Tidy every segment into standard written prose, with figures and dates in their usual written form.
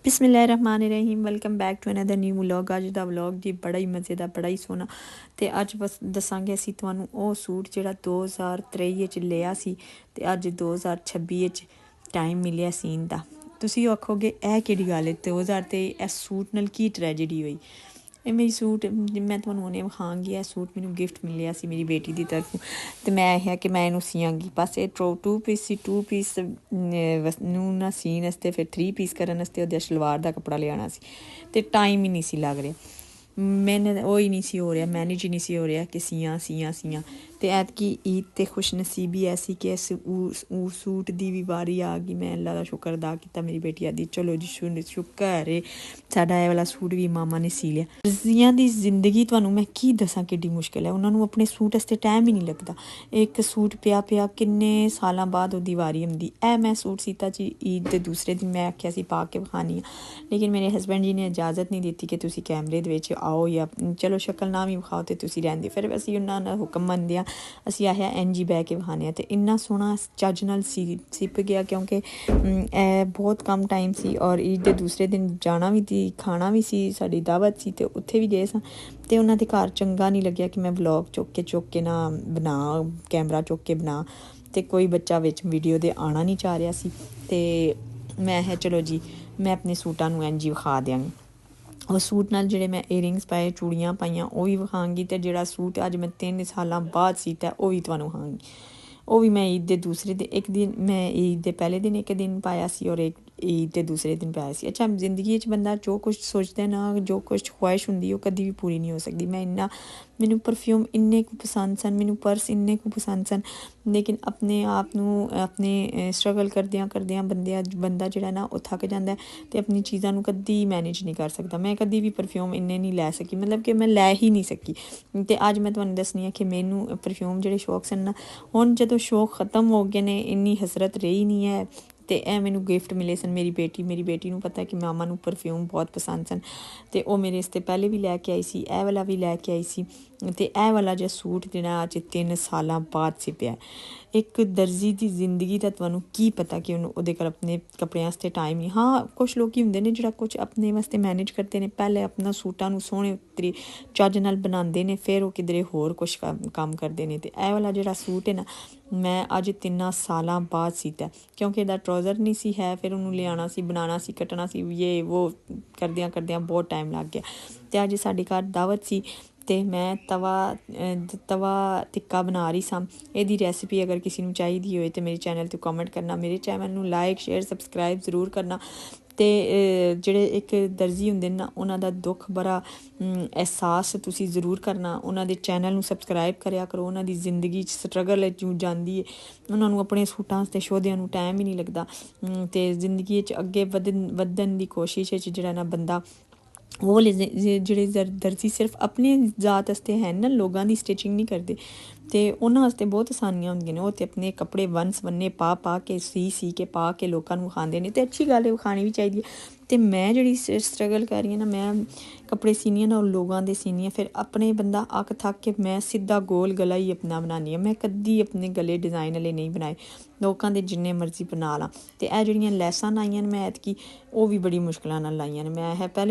बिस्मिल्लाहिर्रहमानिर्रहीम welcome back to another new vlog. अज दा व्लॉग जी बड़ा ही मज़े दा, बड़ा ही सोहना। ते अज बस दसांगे असीं तुहानूं ओह सूट जिहड़ा 2023 च लिया सी ते अज 2026 च टाइम मिलिया सीन दा। तुसीं आखोगे एह केह्ड़ी गल्ल है, 2023 इस सूट नाल की ट्रैजेडी होई। ਇਹ ਮੇਰੀ ਸੂਟ ਮੈਂ ਤੁਹਾਨੂੰ ਉਹਨੇ ਵਿਖਾਵਾਂਗੀ। ਇਹ ਸੂਟ ਮੈਨੂੰ ਗਿਫਟ ਮਿਲਿਆ ਸੀ ਮੇਰੀ ਬੇਟੀ ਦੀ ਤਰਫੋਂ ਅਤੇ ਮੈਂ ਇਹ ਕਿ ਮੈਂ ਇਹਨੂੰ ਸੀਆਂਗੀ। ਬਸ ਇਹ ਟੂ ਪੀਸ ਸੀ। 2 ਪੀਸ ਨੂੰ ਨਾ ਸੀਨ ਵਾਸਤੇ, ਫਿਰ 3 ਪੀਸ ਕਰਨ ਵਾਸਤੇ ਉਹਦੇ ਸਲਵਾਰ ਦਾ ਕੱਪੜਾ ਲਿਆਉਣਾ ਸੀ ਅਤੇ ਟਾਈਮ ਹੀ ਨਹੀਂ ਸੀ ਲੱਗ ਰਿਹਾ। ਮੈਨੇ ਉਹ ਹੀ ਨਹੀਂ ਸੀ ਹੋ ਰਿਹਾ, ਮੈਨੇਜ ਹੀ ਨਹੀਂ ਸੀ ਹੋ ਰਿਹਾ ਕਿ ਸੀਆਂ ਅਤੇ ਐਤਕੀ ਈਦ 'ਤੇ ਖੁਸ਼ਨਸੀਬੀ ਐਸੀ ਕਿ ਇਸ ਸੂਟ ਦੀ ਵੀ ਵਾਰੀ ਆ ਗਈ। ਮੈਂ ਅੱਲਾ ਦਾ ਸ਼ੁਕਰ ਅਦਾ ਕੀਤਾ। ਮੇਰੀ ਬੇਟੀ ਆਦੀ ਚਲੋ ਜੀ ਸ਼ੁਕਰ ਏ, ਸਾਡਾ ਇਹ ਵਾਲਾ ਸੂਟ ਵੀ ਮਾਮਾ ਨੇ ਸੀ ਲਿਆ। ਦਰਜ਼ੀਆਂ ਦੀ ਜ਼ਿੰਦਗੀ ਤੁਹਾਨੂੰ ਮੈਂ ਕੀ ਦੱਸਾਂ ਕਿੱਡੀ ਮੁਸ਼ਕਿਲ ਹੈ। ਉਹਨਾਂ ਨੂੰ ਆਪਣੇ ਸੂਟ ਵਾਸਤੇ ਟਾਈਮ ਹੀ ਨਹੀਂ ਲੱਗਦਾ। ਇੱਕ ਸੂਟ ਪਿਆ ਕਿੰਨੇ ਸਾਲਾਂ ਬਾਅਦ ਉਹਦੀ ਵਾਰੀ ਆਉਂਦੀ। ਇਹ ਮੈਂ ਸੂਟ ਸੀਤਾ ਜੀ ਈਦ ਦੇ ਦੂਸਰੇ ਦਿਨ। ਮੈਂ ਆਖਿਆ ਸੀ ਪਾ ਕੇ ਵਿਖਾਉਣੀ ਆ, ਲੇਕਿਨ ਮੇਰੇ ਹਸਬੈਂਡ ਜੀ ਨੇ ਇਜਾਜ਼ਤ ਨਹੀਂ ਦਿੱਤੀ ਕਿ ਤੁਸੀਂ ਕੈਮਰੇ ਦੇ ਵਿੱਚ ਆਓ ਜਾਂ ਚਲੋ ਸ਼ਕਲ ਨਾ ਵੀ ਵਿਖਾਓ ਅਤੇ ਤੁਸੀਂ ਰਹਿੰਦੇ। ਫਿਰ ਅਸੀਂ ਉਹਨਾਂ ਦਾ ਹੁਕਮ ਮੰਨਦਿਆਂ ਅਸੀਂ ਆਖਿਆ ਇੰਝ ਹੀ ਬਹਿ ਕੇ ਵਿਖਾਉਂਦੇ ਹਾਂ। ਅਤੇ ਇੰਨਾ ਸੋਹਣਾ ਚੱਜ ਨਾਲ ਸਿਪ ਗਿਆ ਕਿਉਂਕਿ ਇਹ ਬਹੁਤ ਕਮ ਟਾਈਮ ਸੀ ਔਰ ਈਦ ਦੇ ਦੂਸਰੇ ਦਿਨ ਜਾਣਾ ਵੀ ਸੀ, ਖਾਣਾ ਵੀ ਸੀ, ਸਾਡੀ ਦਾਵਤ ਸੀ ਅਤੇ ਉੱਥੇ ਵੀ ਗਏ ਸਾਂ। ਅਤੇ ਉਹਨਾਂ ਦੇ ਘਰ ਚੰਗਾ ਨਹੀਂ ਲੱਗਿਆ ਕਿ ਮੈਂ ਵਲੋਗ ਚੁੱਕ ਕੇ ਨਾ ਬਣਾ, ਕੈਮਰਾ ਚੁੱਕ ਕੇ ਬਣਾ, ਅਤੇ ਕੋਈ ਬੱਚਾ ਵਿੱਚ ਵੀਡੀਓ ਦੇ ਆਉਣਾ ਨਹੀਂ ਚਾਹ ਰਿਹਾ ਸੀ। ਅਤੇ ਮੈਂ ਕਿਹਾ ਚਲੋ ਜੀ ਮੈਂ ਆਪਣੇ ਸੂਟਾਂ ਨੂੰ ਇੰਝ ਹੀ ਵਿਖਾ ਦਿਆਂਗੀ। ਉਹ ਸੂਟ ਨਾਲ ਜਿਹੜੇ ਮੈਂ ਏਅਰਿੰਗਸ ਪਾਏ, ਚੂੜੀਆਂ ਪਾਈਆਂ, ਉਹ ਵੀ ਵਿਖਾਵਾਂਗੀ। ਅਤੇ ਜਿਹੜਾ ਸੂਟ ਅੱਜ ਮੈਂ 3 ਸਾਲਾਂ ਬਾਅਦ ਸੀਤਾ ਉਹ ਵੀ ਤੁਹਾਨੂੰ ਵਿਖਾਵਾਂਗੀ। ਉਹ ਵੀ ਮੈਂ ਈਦ ਦੇ ਦੂਸਰੇ ਦਿਨ, ਇੱਕ ਦਿਨ ਮੈਂ ਈਦ ਦੇ ਪਹਿਲੇ ਦਿਨ ਇੱਕ ਦਿਨ ਪਾਇਆ ਸੀ ਔਰ ਇੱਕ ਈਦ ਦੇ ਦੂਸਰੇ ਦਿਨ ਪਾਇਆ ਸੀ। ਅੱਛਾ, ਜ਼ਿੰਦਗੀ 'ਚ ਬੰਦਾ ਜੋ ਕੁਛ ਸੋਚਦਾ ਨਾ, ਜੋ ਕੁਛ ਖੁਆਇਸ਼ ਹੁੰਦੀ ਉਹ ਕਦੀ ਵੀ ਪੂਰੀ ਨਹੀਂ ਹੋ ਸਕਦੀ। ਮੈਨੂੰ ਪਰਫਿਊਮ ਇੰਨੇ ਕੁ ਪਸੰਦ ਸਨ, ਮੈਨੂੰ ਪਰਸ ਇੰਨੇ ਕੁ ਪਸੰਦ ਸਨ, ਲੇਕਿਨ ਆਪਣੇ ਆਪ ਨੂੰ ਆਪਣੇ ਸਟਰਗਲ ਕਰਦਿਆਂ ਬੰਦਾ ਜਿਹੜਾ ਨਾ ਉਹ ਥੱਕ ਜਾਂਦਾ ਅਤੇ ਆਪਣੀ ਚੀਜ਼ਾਂ ਨੂੰ ਕਦੀ ਮੈਨੇਜ ਨਹੀਂ ਕਰ ਸਕਦਾ। ਮੈਂ ਕਦੀ ਵੀ ਪਰਫਿਊਮ ਇੰਨੇ ਨਹੀਂ ਲੈ ਸਕੀ, ਮਤਲਬ ਕਿ ਮੈਂ ਲੈ ਹੀ ਨਹੀਂ ਸਕੀ। ਅਤੇ ਅੱਜ ਮੈਂ ਤੁਹਾਨੂੰ ਦੱਸਣੀ ਹਾਂ ਕਿ ਮੈਨੂੰ ਪਰਫਿਊਮ ਜਿਹੜੇ ਸ਼ੌਕ ਸਨ ਨਾ, ਹੁਣ ਜਦੋਂ ਸ਼ੌਕ ਖ਼ਤਮ ਹੋ ਗਏ ਨੇ, ਇੰਨੀ ਹਸਰਤ ਰਹੀ ਨਹੀਂ ਹੈ। ਅਤੇ ਇਹ ਮੈਨੂੰ ਗਿਫਟ ਮਿਲੇ ਸਨ। ਮੇਰੀ ਬੇਟੀ ਨੂੰ ਪਤਾ ਕਿ ਮਾਮਾ ਨੂੰ ਪਰਫਿਊਮ ਬਹੁਤ ਪਸੰਦ ਸਨ ਅਤੇ ਉਹ ਮੇਰੇ ਵਾਸਤੇ ਪਹਿਲੇ ਵੀ ਲੈ ਕੇ ਆਈ ਸੀ, ਇਹ ਵਾਲਾ ਵੀ ਲੈ ਕੇ ਆਈ ਸੀ। ਅਤੇ ਇਹ ਵਾਲਾ ਜਿਹਾ ਸੂਟ ਜਿਹੜਾ ਅੱਜ 3 ਸਾਲਾਂ ਬਾਅਦ ਸਿਪਿਆ। ਇੱਕ ਦਰਜੀ ਦੀ ਜ਼ਿੰਦਗੀ ਦਾ ਤੁਹਾਨੂੰ ਕੀ ਪਤਾ ਕਿ ਉਹਦੇ ਕੋਲ ਆਪਣੇ ਕੱਪੜਿਆਂ ਵਾਸਤੇ ਟਾਈਮ ਨਹੀਂ। ਹਾਂ, ਕੁਛ ਲੋਕ ਹੁੰਦੇ ਨੇ ਜਿਹੜਾ ਕੁਛ ਆਪਣੇ ਵਾਸਤੇ ਮੈਨੇਜ ਕਰਦੇ ਨੇ, ਪਹਿਲੇ ਆਪਣਾ ਸੂਟਾਂ ਨੂੰ ਸੋਹਣੇ ਚੱਜ ਨਾਲ ਬਣਾਉਂਦੇ ਨੇ, ਫਿਰ ਉਹ ਕਿਧਰੇ ਹੋਰ ਕੁਛ ਕੰਮ ਕਰਦੇ ਨੇ। ਅਤੇ ਇਹ ਵਾਲਾ ਜਿਹੜਾ ਸੂਟ ਹੈ ਨਾ, ਮੈਂ ਅੱਜ 3 ਸਾਲਾਂ ਬਾਅਦ ਸੀਤਾ ਕਿਉਂਕਿ ਇਹਦਾ ਟਰਾਊਜ਼ਰ ਨਹੀਂ ਸੀ ਹੈ। ਫਿਰ ਉਹਨੂੰ ਲਿਆਉਣਾ ਸੀ, ਬਣਾਉਣਾ ਸੀ, ਕੱਟਣਾ ਸੀ, ਇਹ ਉਹ ਕਰਦਿਆਂ ਬਹੁਤ ਟਾਈਮ ਲੱਗ ਗਿਆ। ਅਤੇ ਅੱਜ ਸਾਡੇ ਘਰ ਦਾਵਤ ਸੀ ਅਤੇ ਮੈਂ ਤਵਾ ਟਿੱਕਾ ਬਣਾ ਰਹੀ ਸਾਂ। ਇਹਦੀ ਰੈਸਪੀ ਅਗਰ ਕਿਸੇ ਨੂੰ ਚਾਹੀਦੀ ਹੋਏ ਤਾਂ ਮੇਰੇ ਚੈਨਲ 'ਤੇ ਕਮੈਂਟ ਕਰਨਾ, ਮੇਰੇ ਚੈਨਲ ਨੂੰ ਲਾਈਕ, ਸ਼ੇਅਰ, ਸਬਸਕ੍ਰਾਈਬ ਜ਼ਰੂਰ ਕਰਨਾ। ਅਤੇ ਜਿਹੜੇ ਇੱਕ ਦਰਜੀ ਹੁੰਦੇ ਨੇ ਨਾ, ਉਹਨਾਂ ਦਾ ਦੁੱਖ ਭਰਾ ਅਹਿਸਾਸ ਤੁਸੀਂ ਜ਼ਰੂਰ ਕਰਨਾ। ਉਹਨਾਂ ਦੇ ਚੈਨਲ ਨੂੰ ਸਬਸਕ੍ਰਾਈਬ ਕਰਿਆ ਕਰੋ। ਉਹਨਾਂ ਦੀ ਜ਼ਿੰਦਗੀ 'ਚ ਸਟਰਗਲ ਜਾਂਦੀ ਹੈ, ਉਹਨਾਂ ਨੂੰ ਆਪਣੇ ਸੂਟਾਂ ਅਤੇ ਸ਼ੋਧਿਆਂ ਨੂੰ ਟਾਈਮ ਹੀ ਨਹੀਂ ਲੱਗਦਾ। ਅਤੇ ਜ਼ਿੰਦਗੀ 'ਚ ਅੱਗੇ ਵਧਣ ਦੀ ਕੋਸ਼ਿਸ਼ ਵਿੱਚ ਜਿਹੜਾ ਨਾ ਬੰਦਾ, ਉਹ ਜਿਹੜੇ ਦਰਜੀ ਸਿਰਫ ਆਪਣੀ ਜ਼ਾਤ ਵਾਸਤੇ ਹੈ ਨਾ, ਲੋਕਾਂ ਦੀ ਸਟਿਚਿੰਗ ਨਹੀਂ ਕਰਦੇ ਅਤੇ ਉਹਨਾਂ ਵਾਸਤੇ ਬਹੁਤ ਆਸਾਨੀਆਂ ਹੁੰਦੀਆਂ ਨੇ। ਉਹ ਤਾਂ ਆਪਣੇ ਕੱਪੜੇ ਵੰਨ ਸਵੰਨੇ ਪਾ ਕੇ ਸੀ ਕੇ ਪਾ ਕੇ ਲੋਕਾਂ ਨੂੰ ਵਿਖਾਉਂਦੇ ਨੇ ਅਤੇ ਅੱਛੀ ਗੱਲ ਹੈ, ਵਿਖਾਉਣੀ ਵੀ ਚਾਹੀਦੀ ਹੈ। ਅਤੇ ਮੈਂ ਜਿਹੜੀ ਸਟਰਗਲ ਕਰ ਰਹੀ ਹਾਂ ਨਾ, ਮੈਂ ਕੱਪੜੇ ਸੀਨੀ ਹਾਂ ਨਾ, ਉਹ ਲੋਕਾਂ ਦੇ ਸੀਨੀ ਹਾਂ। ਫਿਰ ਆਪਣੇ ਬੰਦਾ ਅੱਕ ਥੱਕ ਕੇ ਮੈਂ ਸਿੱਧਾ ਗੋਲ ਗਲਾ ਹੀ ਆਪਣਾ ਬਣਾਉਂਦੀ ਹਾਂ। ਮੈਂ ਕਦੀ ਆਪਣੇ ਗਲੇ ਡਿਜ਼ਾਇਨ ਵਾਲੇ ਨਹੀਂ ਬਣਾਏ, ਲੋਕਾਂ ਦੇ ਜਿੰਨੇ ਮਰਜ਼ੀ ਬਣਾ ਲਾਂ। ਅਤੇ ਇਹ ਜਿਹੜੀਆਂ ਲੈਸਾਂ ਲਾਈਆਂ ਨੇ ਮੈਂ ਐਤਕੀ, ਉਹ ਵੀ ਬੜੀ ਮੁਸ਼ਕਿਲਾਂ ਨਾਲ ਲਾਈਆਂ ਨੇ।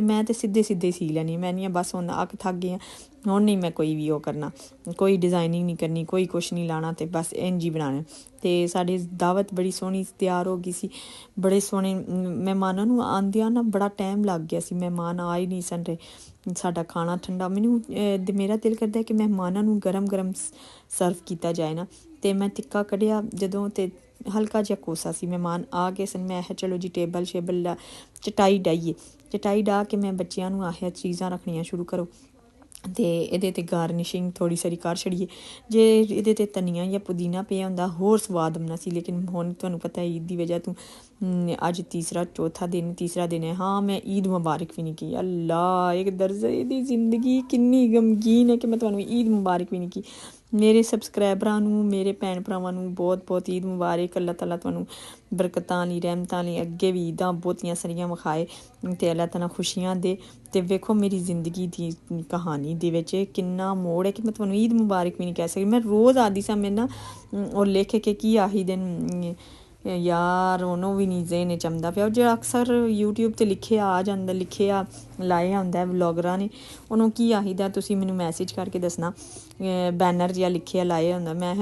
ਮੈਂ ਤਾਂ ਸਿੱਧੇ ਸੀ ਲੈਣੀ। ਮੈਂ ਨਹੀਂ ਬਸ ਹੁਣ ਅੱਕ ਥੱਕ ਗਈ ਹਾਂ, ਹੁਣ ਨਹੀਂ ਮੈਂ ਕੋਈ ਵੀ ਉਹ ਕਰਨਾ, ਕੋਈ ਡਿਜ਼ਾਇਨਿੰਗ ਨਹੀਂ ਕਰਨੀ, ਕੋਈ ਕੁਛ ਨਹੀਂ ਲਾਉਣਾ, ਅਤੇ ਬਸ ਇੰਝ ਹੀ ਬਣਾਉਣਾ। ਅਤੇ ਸਾਡੀ ਦਾਵਤ ਬੜੀ ਸੋਹਣੀ ਤਿਆਰ ਹੋ ਗਈ ਸੀ। ਬੜੇ ਸੋਹਣੇ ਮਹਿਮਾਨਾਂ ਨੂੰ ਆਉਂਦਿਆਂ ਨਾ ਬੜਾ ਟਾਈਮ ਲੱਗ ਗਿਆ ਸੀ। ਮਹਿਮਾਨ ਆ ਹੀ ਨਹੀਂ ਸਨ ਰਹੇ। ਸਾਡਾ ਖਾਣਾ ਠੰਡਾ, ਮੇਰਾ ਦਿਲ ਕਰਦਾ ਕਿ ਮਹਿਮਾਨਾਂ ਨੂੰ ਗਰਮ ਸਰਵ ਕੀਤਾ ਜਾਏ ਨਾ। ਅਤੇ ਮੈਂ ਟਿੱਕਾ ਕੱਢਿਆ ਜਦੋਂ, ਅਤੇ ਹਲਕਾ ਜਿਹਾ ਕੋਸਾ ਸੀ, ਮਹਿਮਾਨ ਆ ਗਏ ਸਨ। ਮੈਂ ਕਿਹਾ ਚਲੋ ਜੀ ਟੇਬਲ ਚਟਾਈ ਡਾਹ ਕੇ ਮੈਂ ਬੱਚਿਆਂ ਨੂੰ ਆਖਿਆ ਚੀਜ਼ਾਂ ਰੱਖਣੀਆਂ ਸ਼ੁਰੂ ਕਰੋ ਅਤੇ ਇਹਦੇ 'ਤੇ ਗਾਰਨਿਸ਼ਿੰਗ ਥੋੜ੍ਹੀ ਸਾਰੀ ਕਰ ਛੱਡੀਏ। ਜੇ ਇਹਦੇ 'ਤੇ ਧਨੀਆ ਜਾਂ ਪੁਦੀਨਾ ਪਿਆ ਹੁੰਦਾ ਹੋਰ ਸਵਾਦ ਆਉਣਾ ਸੀ, ਲੇਕਿਨ ਹੁਣ ਤੁਹਾਨੂੰ ਪਤਾ ਈਦ ਦੀ ਵਜ੍ਹਾ ਤੋਂ ਅੱਜ ਤੀਸਰਾ ਦਿਨ ਹੈ। ਹਾਂ, ਮੈਂ ਈਦ ਮੁਬਾਰਕ ਵੀ ਨਹੀਂ ਕੀ। ਅੱਲਾ, ਇੱਕ ਦਰਜੇ ਦੀ ਜ਼ਿੰਦਗੀ ਕਿੰਨੀ ਗਮਗੀਨ ਹੈ ਕਿ ਮੈਂ ਤੁਹਾਨੂੰ ਈਦ ਮੁਬਾਰਕ ਵੀ ਨਹੀਂ ਕੀ। ਮੇਰੇ ਸਬਸਕ੍ਰਾਈਬਰਾਂ ਨੂੰ, ਮੇਰੇ ਭੈਣ ਭਰਾਵਾਂ ਨੂੰ ਬਹੁਤ ਬਹੁਤ ਈਦ ਮੁਬਾਰਕ। ਅੱਲਾਹ ਤਾਲਾ ਤੁਹਾਨੂੰ ਬਰਕਤਾਂ ਲਈ, ਰਹਿਮਤਾਂ ਲਈ, ਅੱਗੇ ਵੀ ਈਦਾਂ ਬਹੁਤੀਆਂ ਸਾਰੀਆਂ ਵਿਖਾਏ ਅਤੇ ਅੱਲਾਹ ਤਾਲਾ ਖੁਸ਼ੀਆਂ ਦੇ। ਅਤੇ ਵੇਖੋ ਮੇਰੀ ਜ਼ਿੰਦਗੀ ਦੀ ਕਹਾਣੀ ਦੇ ਵਿੱਚ ਕਿੰਨਾ ਮੋੜ ਹੈ ਕਿ ਮੈਂ ਤੁਹਾਨੂੰ ਈਦ ਮੁਬਾਰਕ ਵੀ ਨਹੀਂ ਕਹਿ ਸਕਦੀ। ਮੈਂ ਰੋਜ਼ ਆਦੀ ਸਾਂ, ਮੇਰੇ ਨਾ ਉਹ ਲਿਖ ਕੇ ਕੀ ਆਹੀ ਦਿਨ ਯਾਰ ਉਹਨੂੰ ਵੀ ਨਹੀਂ ਜ਼ੇਨ 'ਚ ਆਉਂਦਾ ਪਿਆ। ਜਿਹੜਾ ਅਕਸਰ YouTube 'ਤੇ ਲਿਖਿਆ ਲਾਇਆ ਹੁੰਦਾ ਵਲੋਗਰਾਂ ਨੇ, ਉਹਨੂੰ ਕੀ ਆਹੀਦਾ ਤੁਸੀਂ ਮੈਨੂੰ ਮੈਸੇਜ ਕਰਕੇ ਦੱਸਣਾ। ਬੈਨਰ ਜਿਹਾ ਲਿਖਿਆ ਲਾਇਆ ਹੁੰਦਾ, ਮੈਂ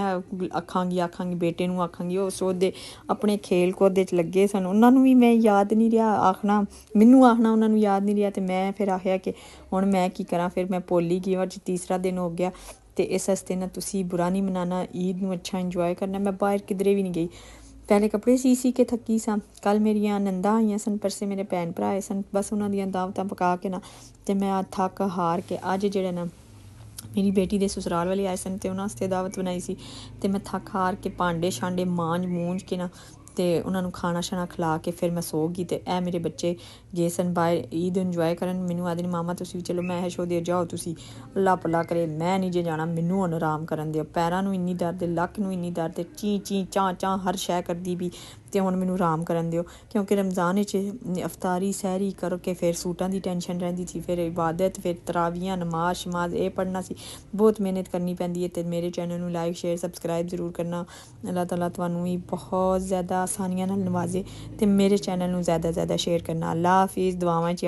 ਆਖਾਂਗੀ ਬੇਟੇ ਨੂੰ ਆਖਾਂਗੀ, ਉਹ ਸੋਦੇ ਆਪਣੇ ਖੇਲ ਕੂਦ 'ਚ ਲੱਗੇ ਸਨ, ਉਹਨਾਂ ਨੂੰ ਵੀ ਮੈਂ ਯਾਦ ਨਹੀਂ ਰਿਹਾ ਆਖਣਾ, ਮੈਨੂੰ ਆਖਣਾ ਉਹਨਾਂ ਨੂੰ ਯਾਦ ਨਹੀਂ ਰਿਹਾ। ਅਤੇ ਮੈਂ ਫਿਰ ਆਖਿਆ ਕਿ ਹੁਣ ਮੈਂ ਕੀ ਕਰਾਂ, ਫਿਰ ਮੈਂ ਭੁੱਲ ਹੀ ਗਈ। ਅੱਜ ਤੀਸਰਾ ਦਿਨ ਹੋ ਗਿਆ ਅਤੇ ਇਸ ਵਾਸਤੇ ਨਾ ਤੁਸੀਂ ਬੁਰਾ ਨਹੀਂ ਮਨਾਉਣਾ, ਈਦ ਨੂੰ ਅੱਛਾ ਇੰਜੋਏ ਕਰਨਾ। ਮੈਂ ਬਾਹਰ ਕਿਧਰੇ ਵੀ ਨਹੀਂ ਗਈ, ਪਹਿਲੇ ਕੱਪੜੇ ਸੀ ਕੇ ਥੱਕੀ ਸਾਂ। ਕੱਲ੍ਹ ਮੇਰੀਆਂ ਨੰਦਾਂ ਆਈਆਂ ਸਨ, ਪਰਸੇ ਮੇਰੇ ਭੈਣ ਭਰਾ ਆਏ ਸਨ, ਬਸ ਉਹਨਾਂ ਦੀਆਂ ਦਾਵਤਾਂ ਪਕਾ ਕੇ ਨਾ ਅਤੇ ਮੈਂ ਥੱਕ ਹਾਰ ਕੇ ਅੱਜ ਜਿਹੜੇ ਨਾ ਮੇਰੀ ਬੇਟੀ ਦੇ ਸਸੁਰਾਲ ਵਾਲੇ ਆਏ ਸਨ ਅਤੇ ਉਹਨਾਂ ਵਾਸਤੇ ਦਾਵਤ ਬਣਾਈ ਸੀ, ਅਤੇ ਮੈਂ ਥੱਕ ਹਾਰ ਕੇ ਭਾਂਡੇ ਛਾਂਡੇ ਮੂੰਝ ਕੇ ਨਾ ਅਤੇ ਉਹਨਾਂ ਨੂੰ ਖਾਣਾ ਛਾਣਾ ਖਿਲਾ ਕੇ ਫਿਰ ਮੈਂ ਸੋ ਗਈ। ਅਤੇ ਇਹ ਮੇਰੇ ਬੱਚੇ ਗਏ ਸਨ ਬਾਹਰ ਈਦ ਇੰਜੋਏ ਕਰਨ, ਮੈਨੂੰ ਆਖਦੇ ਨੇ ਮਾਮਾ ਤੁਸੀਂ ਵੀ ਚਲੋ। ਮੈਂ ਯਸ਼ੋਦੇ ਜਾਓ ਤੁਸੀਂ, ਅੱਲਾ ਪੱਲਾ ਕਰੇ, ਮੈਂ ਨਹੀਂ ਜੇ ਜਾਣਾ, ਮੈਨੂੰ ਹੁਣ ਆਰਾਮ ਕਰਨ ਦਿਓ। ਪੈਰਾਂ ਨੂੰ ਇੰਨੀ ਦਰਦ, ਲੱਕ ਨੂੰ ਇੰਨੀ ਦਰਦ, ਚੀਂ ਚਾਂ ਹਰ ਸ਼ੈ ਕਰਦੀ ਵੀ, ਅਤੇ ਹੁਣ ਮੈਨੂੰ ਆਰਾਮ ਕਰਨ ਦਿਓ। ਕਿਉਂਕਿ ਰਮਜ਼ਾਨ ਵਿੱਚ ਅਫਤਾਰੀ ਸਹਿਰੀ ਕਰਕੇ ਫਿਰ ਸੂਟਾਂ ਦੀ ਟੈਨਸ਼ਨ ਰਹਿੰਦੀ ਸੀ, ਫਿਰ ਇਬਾਦਤ, ਫਿਰ ਤਰਾਵੀਆਂ, ਨਮਾਜ਼ ਇਹ ਪੜ੍ਹਨਾ ਸੀ, ਬਹੁਤ ਮਿਹਨਤ ਕਰਨੀ ਪੈਂਦੀ ਹੈ। ਅਤੇ ਮੇਰੇ ਚੈਨਲ ਨੂੰ ਲਾਈਕ ਸ਼ੇਅਰ ਸਬਸਕ੍ਰਾਈਬ ਜ਼ਰੂਰ ਕਰਨਾ। ਅੱਲਾਹ ਤਾਲਾ ਤੁਹਾਨੂੰ ਵੀ ਬਹੁਤ ਜ਼ਿਆਦਾ ਆਸਾਨੀਆਂ ਨਾਲ ਨਵਾਜ਼ੇ, ਅਤੇ ਮੇਰੇ ਚੈਨਲ ਨੂੰ ਜ਼ਿਆਦਾ ਸ਼ੇਅਰ ਕਰਨਾ। ਅੱਲਾ ਹਾਫਿਜ਼, ਦੁਆਵਾਂ 'ਚ